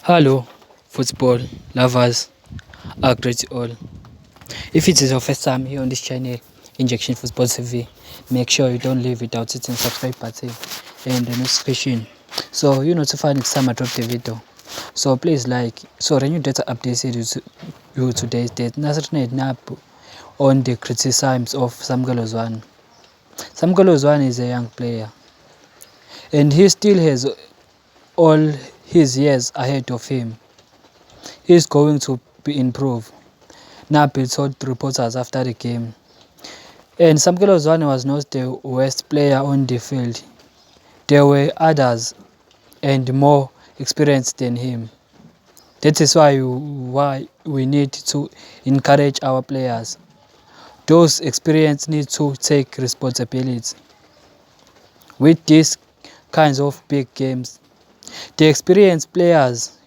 Hello, football lovers, are great all. If it is your first time here on this channel, Injection Football TV, make sure you don't leave without hitting subscribe button and the notification. So you notify next time I drop the video. So please like. So renew data updates you today's date. Nasrine Nabi on the criticisms of Samkelo Zwane. Samkelo Zwane is a young player and he still has all his years ahead of him. He is going to be improved, Nabi told reporters after the game. And Samkelo Zwane was not the worst player on the field. There were others and more experienced than him. That is why we need to encourage our players. Those experienced need to take responsibility. With these kinds of big games, the experienced players,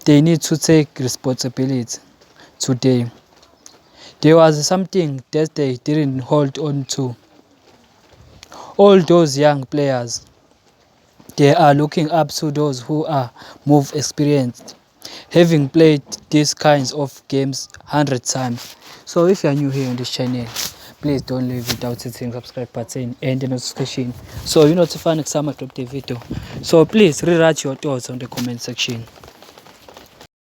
they need to take responsibility today. There was something that they didn't hold on to. All those young players, they are looking up to those who are more experienced, having played these kinds of games 100 times. So if you are new here on this channel, please don't leave without hitting subscribe button and the notification so you notify next time I drop the video. So please rewrite your thoughts on the comment section.